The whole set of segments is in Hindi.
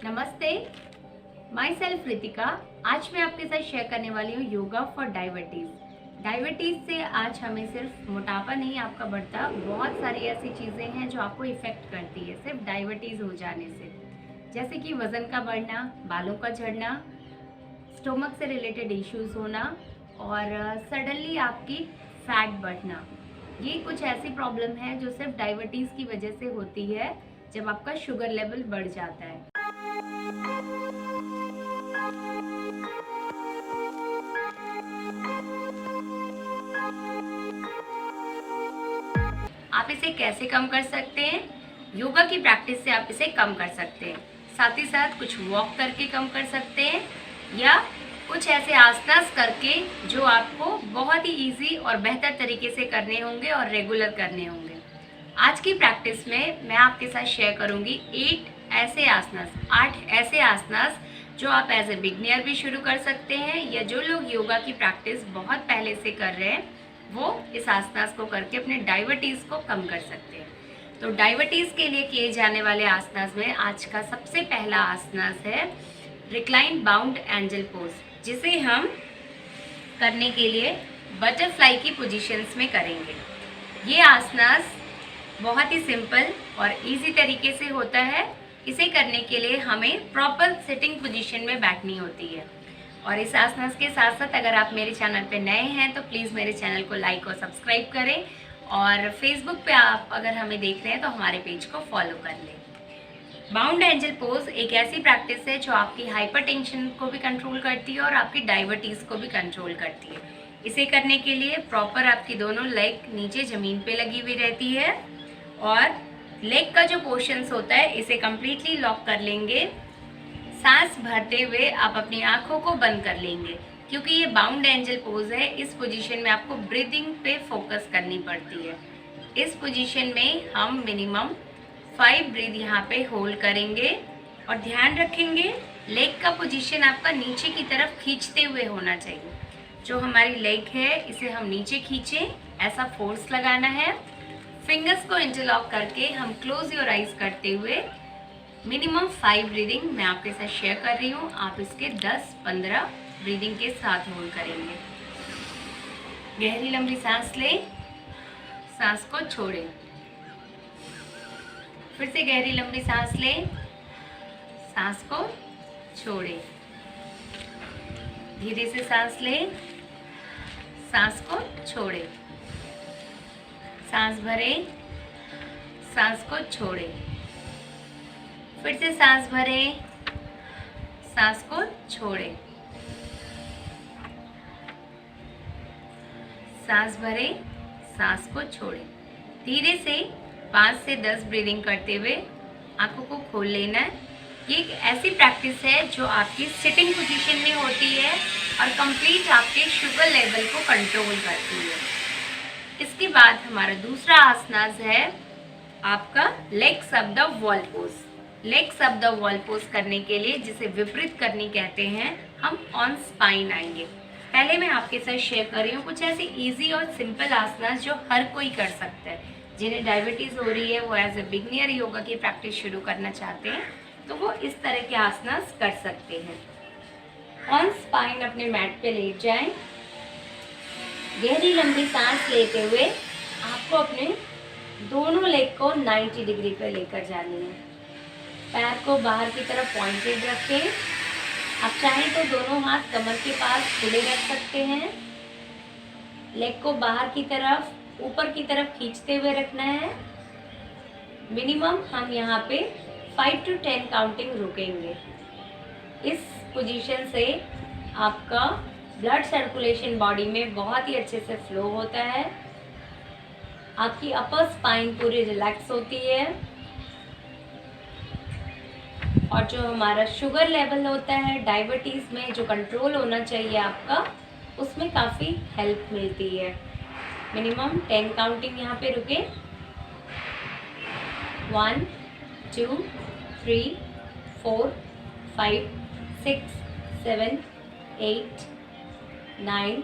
नमस्ते, माई सेल्फ रितिका। आज मैं आपके साथ शेयर करने वाली हूँ योगा फॉर डायबिटीज़। डायबिटीज़ से आज हमें सिर्फ मोटापा नहीं आपका बढ़ता, बहुत सारी ऐसी चीज़ें हैं जो आपको इफ़ेक्ट करती है सिर्फ डायबिटीज़ हो जाने से, जैसे कि वज़न का बढ़ना, बालों का झड़ना, स्टोमक से रिलेटेड इश्यूज़ होना और सडनली आपकी फैट बढ़ना। ये कुछ ऐसी प्रॉब्लम है जो सिर्फ डायबिटीज़ की वजह से होती है, जब आपका शुगर लेवल बढ़ जाता है। आप इसे कैसे कम कर सकते हैं? योगा की प्रैक्टिस से आप इसे कम कर सकते हैं। साथ ही साथ कुछ वॉक करके कम कर सकते हैं या कुछ ऐसे आसनास करके जो आपको बहुत ही इजी और बेहतर तरीके से करने होंगे और रेगुलर करने होंगे। आज की प्रैक्टिस में मैं आपके साथ शेयर करूंगी 8 ऐसे आसनास जो आप एज ए बिगनियर भी शुरू कर सकते हैं या जो लोग योगा की प्रैक्टिस बहुत पहले से कर रहे हैं वो इस आसनास को करके अपने डायबिटीज़ को कम कर सकते हैं। तो डायबिटीज़ के लिए किए जाने वाले आसनास में आज का सबसे पहला आसनास है रिक्लाइन बाउंड एंजल पोज, जिसे हम करने के लिए बटरफ्लाई की पोजीशंस में करेंगे। ये आसनास बहुत ही सिंपल और इजी तरीके से होता है। इसे करने के लिए हमें प्रॉपर सिटिंग पोजीशन में बैठनी होती है। और इस आसनास के साथ साथ अगर आप मेरे चैनल पे नए हैं तो प्लीज़ मेरे चैनल को लाइक और सब्सक्राइब करें, और फेसबुक पे आप अगर हमें देख रहे हैं तो हमारे पेज को फॉलो कर लें। बाउंड एंजल पोज एक ऐसी प्रैक्टिस है जो आपकी हाइपरटेंशन को भी कंट्रोल करती है और आपकी डायबिटीज़ को भी कंट्रोल करती है। इसे करने के लिए प्रॉपर आपकी दोनों लेग नीचे ज़मीन पे लगी हुई रहती है और लेग का जो पोर्शंस होता है इसे कम्प्लीटली लॉक कर लेंगे। सांस भरते हुए आप अपनी आंखों को बंद कर लेंगे, क्योंकि ये बाउंड एंजल पोज है। इस पोजीशन में आपको ब्रीदिंग पे फोकस करनी पड़ती है। इस पोजीशन में हम मिनिमम 5 ब्रीथ यहाँ पे होल्ड करेंगे और ध्यान रखेंगे लेग का पोजीशन आपका नीचे की तरफ खींचते हुए होना चाहिए। जो हमारी लेग है इसे हम नीचे खींचें, ऐसा फोर्स लगाना है। फिंगर्स को इंटरलॉक करके हम क्लोज योर आइज करते हुए मिनिमम 5 ब्रीदिंग मैं आपके साथ शेयर कर रही हूँ। आप इसके 10-15 ब्रीदिंग के साथ होल्ड करेंगे। गहरी लंबी सांस लें, सांस को छोड़ें। फिर से गहरी लंबी सांस लें, सांस को छोड़ें। धीरे से सांस लें, सांस को छोड़ें। सांस भरें, सांस को छोड़ें। फिर से सांस भरें, सांस को छोड़ें। सांस भरें, सांस को छोड़ें। धीरे से 5 से 10 ब्रीदिंग करते हुए आंखों को खोल लेना है। ये एक ऐसी प्रैक्टिस है जो आपकी सिटिंग पोजीशन में होती है और कंप्लीट आपके शुगर लेवल को कंट्रोल करती है। इसके बाद हमारा दूसरा आसनास है आपका legs up the wall pose. Legs up the wall pose करने के लिए, जिसे विपरीत करनी कहते हैं, हम ऑन स्पाइन आएंगे। पहले मैं आपके साथ शेयर कर रही हूँ कुछ ऐसे इजी और सिंपल आसनास जो हर कोई कर सकता है। जिन्हें डायबिटीज़ हो रही है, वो एज ए बिगनियर योगा की प्रैक्टिस शुरू करना चाहते हैं तो वो इस तरह के आसनास कर सकते हैं। ऑन स्पाइन अपने मैट पे लेट जाएं। गहरी लंबी सांस लेते हुए आपको अपने दोनों लेग को 90 डिग्री पर लेकर जानी है। पैर को बाहर की तरफ पॉइंटेड रखें। आप चाहें तो दोनों हाथ कमर के पास खुले रख सकते हैं। लेग को बाहर की तरफ, ऊपर की तरफ खींचते हुए रखना है। मिनिमम हम यहाँ पे 5 to 10 काउंटिंग रुकेंगे। इस पोजीशन से आपका ब्लड सर्कुलेशन बॉडी में बहुत ही अच्छे से फ्लो होता है। आपकी अपर स्पाइन पूरी रिलैक्स होती है और जो हमारा शुगर लेवल होता है डायबिटीज़ में, जो कंट्रोल होना चाहिए आपका, उसमें काफ़ी हेल्प मिलती है। मिनिमम 10 काउंटिंग यहाँ पे रुके। 1 2 3 4 5 6 7 8 9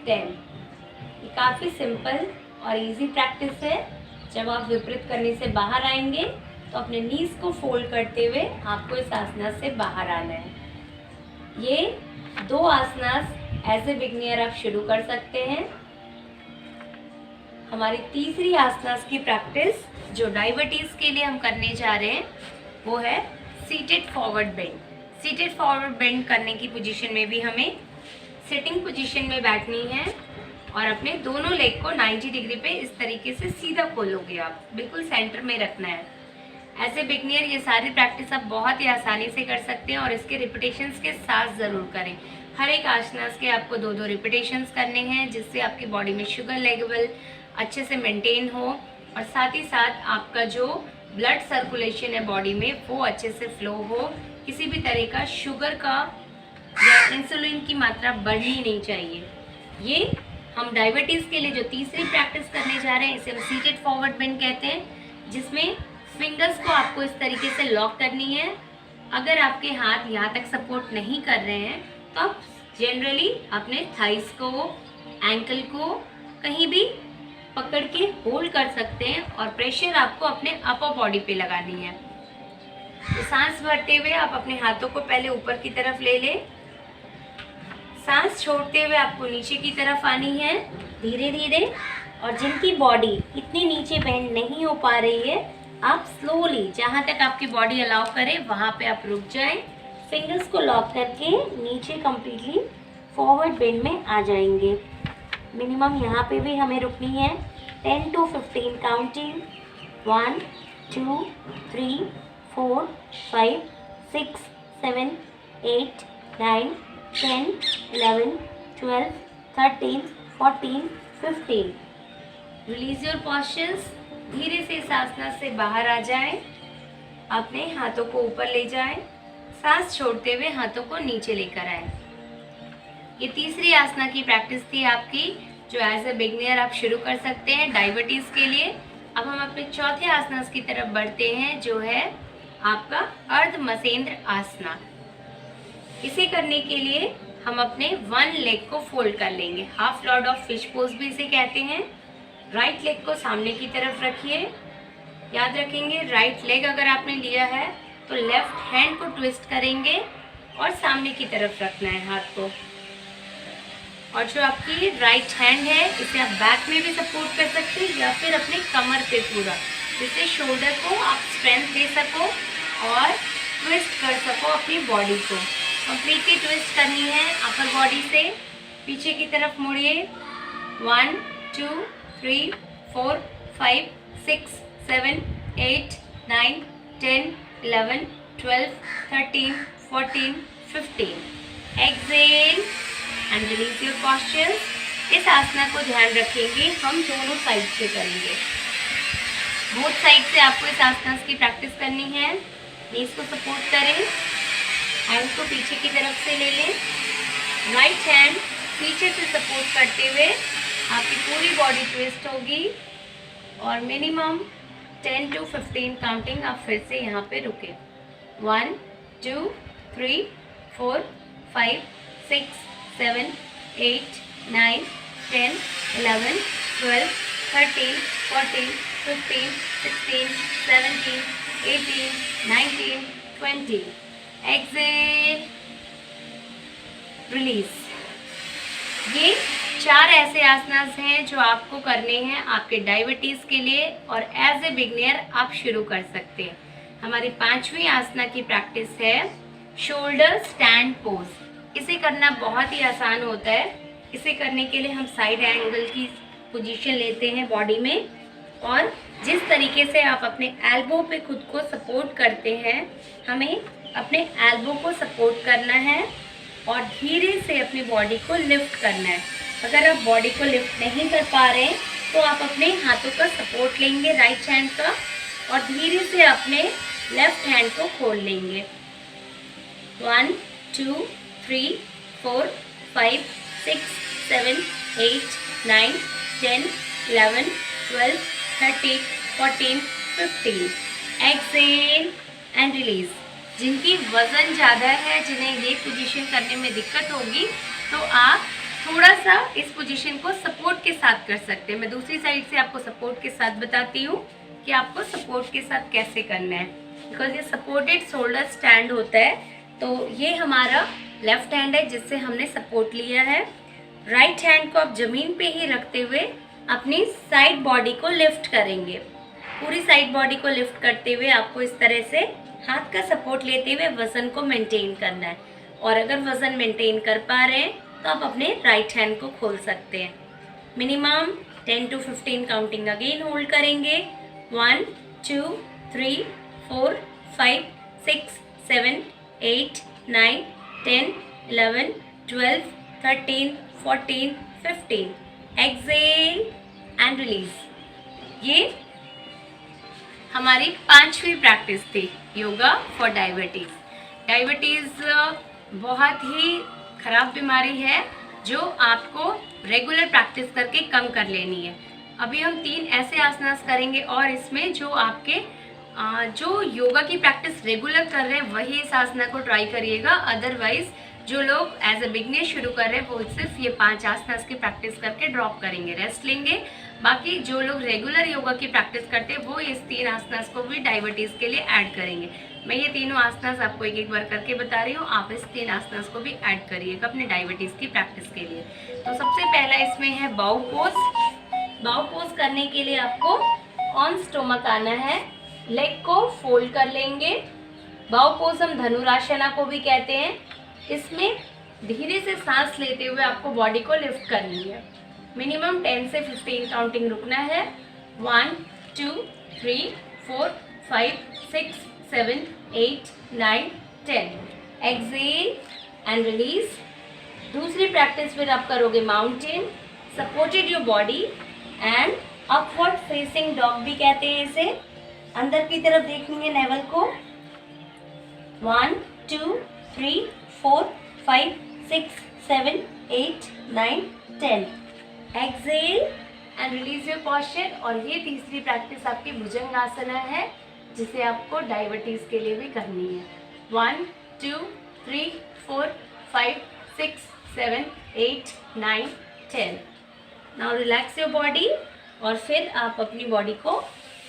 10। ये काफ़ी सिंपल और इजी प्रैक्टिस है। जब आप विपरीत करने से बाहर आएंगे तो अपने नीज को फोल्ड करते हुए आपको इस आसना से बाहर आना है। ये 2 आसनास एज ए बिगिनर आप शुरू कर सकते हैं। हमारी तीसरी आसनास की प्रैक्टिस जो डायबिटीज के लिए हम करने जा रहे हैं वो है seated forward bend. Seated forward bend करने की पोजीशन में भी हमें सिटिंग पोजीशन में बैठनी है और अपने दोनों लेग को 90 डिग्री पे इस तरीके से सीधा खोलोगे आप, बिल्कुल सेंटर में रखना है। ऐसे बिगिनर ये सारी प्रैक्टिस आप बहुत ही आसानी से कर सकते हैं और इसके रिपीटेशंस के साथ ज़रूर करें। हर एक आसनास के आपको 2-2 रिपीटेशंस करने हैं जिससे आपकी बॉडी में शुगर लेवल अच्छे से मेंटेन हो और साथ ही साथ आपका जो ब्लड सर्कुलेशन है बॉडी में वो अच्छे से फ्लो हो। किसी भी तरह का शुगर का या इंसुलिन की मात्रा बढ़नी नहीं चाहिए। ये हम डायबिटीज़ के लिए जो तीसरी प्रैक्टिस करने जा रहे हैं इसे हम सीटेड फॉरवर्ड बेंड कहते हैं, जिसमें फिंगर्स को आपको इस तरीके से लॉक करनी है। अगर आपके हाथ यहाँ तक सपोर्ट नहीं कर रहे हैं तो आप जनरली अपने थाइस को, एंकल को कहीं भी पकड़ के होल्ड कर सकते हैं और प्रेशर आपको अपने अपर बॉडी पे लगानी है। तो सांस भरते हुए आप अपने हाथों को पहले ऊपर की तरफ ले लें। सांस छोड़ते हुए आपको नीचे की तरफ आनी है धीरे धीरे, और जिनकी बॉडी इतनी नीचे बेंड नहीं हो पा रही है आप स्लोली जहाँ तक आपकी बॉडी अलाउ करे वहाँ पे आप रुक जाएं। फिंगर्स को लॉक करके नीचे कम्प्लीटली फॉरवर्ड बेंड में आ जाएंगे। मिनिमम यहाँ पे भी हमें रुकनी है 10 to 15 counting. 1 2 3 4 5 6 7 8 9 10 11 12 13 14 15। Release your postures. धीरे से इस आसना से बाहर आ जाएं। अपने हाथों को ऊपर ले जाएं। सांस छोड़ते हुए हाथों को नीचे लेकर आएं। ये तीसरी आसना की प्रैक्टिस थी आपकी जो एज ए बिगिनर आप शुरू कर सकते हैं डायबिटीज़ के लिए। अब हम अपने चौथे आसना की तरफ बढ़ते हैं जो है आपका अर्ध मसेंद्र आसना। इसे करने के लिए हम अपने 1 लेग को फोल्ड कर लेंगे। Half Lord of fish pose भी इसे कहते हैं। राइट लेग को सामने की तरफ रखिए। याद रखेंगे राइट लेग अगर आपने लिया है तो लेफ्ट हैंड को ट्विस्ट करेंगे और सामने की तरफ रखना है हाथ को। और जो आपकी राइट हैंड है इसे आप बैक में भी सपोर्ट कर सकते हैं या फिर अपने कमर पे पूरा, जिससे शोल्डर को आप स्ट्रेंथ दे सको और ट्विस्ट कर सको अपनी बॉडी को। कंप्लीटली ट्विस्ट करनी है अपर बॉडी से। पीछे की तरफ मुड़िए। 1 2 3 4 5 6 7 8 9 10 11 12 13 14 15। Exhale and release your postures. इस आसना को ध्यान रखेंगे हम दोनों साइड से करेंगे। बोथ साइड से आपको इस आसना की प्रैक्टिस करनी है। नीज को सपोर्ट करें, हैंड को पीछे की तरफ से ले लें। राइट हैंड पीछे से सपोर्ट करते हुए आपकी पूरी बॉडी ट्विस्ट होगी और मिनिमम 10 to 15 काउंटिंग आप फिर से यहाँ पे रुके। 1 2 3 4 5 6 7 8 9 10 11 12 13 14 15 16 17 18 19 20। Exhale, release. ये 4 ऐसे आसनास हैं जो आपको करने हैं आपके डायबिटीज़ के लिए और एज ए बिगिनर आप शुरू कर सकते हैं। हमारी 5वीं आसना की प्रैक्टिस है शोल्डर स्टैंड पोज। इसे करना बहुत ही आसान होता है। इसे करने के लिए हम साइड एंगल की पोजीशन लेते हैं बॉडी में और जिस तरीके से आप अपने एल्बो पे खुद को सपोर्ट करते हैं हमें अपने एल्बो को सपोर्ट करना है और धीरे से अपनी बॉडी को लिफ्ट करना है। अगर आप बॉडी को लिफ्ट नहीं कर पा रहे हैं तो आप अपने हाथों का सपोर्ट लेंगे राइट हैंड का और धीरे से अपने लेफ्ट हैंड को खोल लेंगे। 1 2 3 4 5 6 7 8 9 10 11 12 13 14 15। Exhale and release. जिनकी वज़न ज़्यादा है, जिन्हें ये पोजीशन करने में दिक्कत होगी, तो आप थोड़ा सा इस पोजीशन को सपोर्ट के साथ कर सकते हैं। मैं दूसरी साइड से आपको सपोर्ट के साथ बताती हूँ कि आपको सपोर्ट के साथ कैसे करना है, बिकॉज ये सपोर्टेड शोल्डर स्टैंड होता है। तो ये हमारा लेफ्ट हैंड है जिससे हमने सपोर्ट लिया है। राइट हैंड को आप जमीन पे ही रखते हुए अपनी साइड बॉडी को लिफ्ट करेंगे। पूरी साइड बॉडी को लिफ्ट करते हुए आपको इस तरह से हाथ का सपोर्ट लेते हुए वजन को मेंटेन करना है। और अगर वजन मेंटेन कर पा रहे हैं तो आप अपने राइट हैंड को खोल सकते हैं। Minimum 10 to 15 counting again hold करेंगे। 1 2 3 4 5 6 7 8 9 10 11 12 13 14 15। Exhale and release. ये हमारी 5वीं प्रैक्टिस थी योगा फॉर डायबिटीज़। डायबिटीज़ बहुत ही ख़राब बीमारी है जो आपको रेगुलर प्रैक्टिस करके कम कर लेनी है। अभी हम 3 ऐसे आसनास करेंगे और इसमें जो आपके जो योगा की प्रैक्टिस रेगुलर कर रहे हैं वही इस आसना को ट्राई करिएगा। अदरवाइज जो लोग एज अ बिगनर शुरू कर रहे हैं वो सिर्फ ये 5 आसनास की प्रैक्टिस करके ड्रॉप करेंगे, रेस्ट लेंगे। बाकी जो लोग रेगुलर योगा की प्रैक्टिस करते हैं वो इस 3 आसनास को भी डायबिटीज़ के लिए ऐड करेंगे। मैं ये तीनों आसनास आपको एक एक बार करके बता रही हूँ, आप इस 3 आसनास को भी ऐड करिएगा अपने डायबिटीज़ की प्रैक्टिस के लिए। तो सबसे पहला इसमें है बाउ पोज। बाउ पोज करने के लिए आपको ऑन स्टोमक आना है, लेग को फोल्ड कर लेंगे। बाउ पोज हम धनुरासना को भी कहते हैं। इसमें धीरे से सांस लेते हुए आपको बॉडी को लिफ्ट करनी है। मिनिमम 10 से 15 काउंटिंग रुकना है। 1 2 3 4 5 6 7 8 9 10। Exhale and release. दूसरी प्रैक्टिस फिर आप करोगे mountain, supported your body and upward facing dog भी कहते हैं इसे। अंदर की तरफ देखेंगे नेवल को। 1 2 3 4 5 6 7 8 9 10। Exhale and release your posture. और ये तीसरी प्रैक्टिस आपकी भुजंगासना है जिसे आपको डायबिटीज़ के लिए भी करनी है। 1 2 3 4 5 6 7 8 9 10। नाउ रिलैक्स योर बॉडी और फिर आप अपनी बॉडी को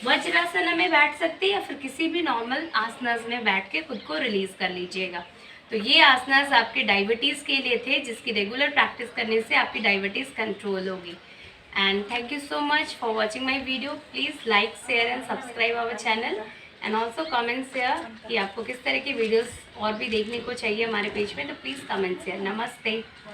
वज्रासन में बैठ सकते हैं या फिर किसी भी नॉर्मल आसनास में बैठ के खुद को रिलीज कर लीजिएगा। तो ये आसनास आपके डायबिटीज़ के लिए थे जिसकी रेगुलर प्रैक्टिस करने से आपकी डायबिटीज़ कंट्रोल होगी। And thank you so much for watching my video. Please like share and subscribe our channel and also comment share कि आपको किस तरह की वीडियोस और भी देखने को चाहिए हमारे पेज में, तो प्लीज़ कमेंट शेयर। नमस्ते।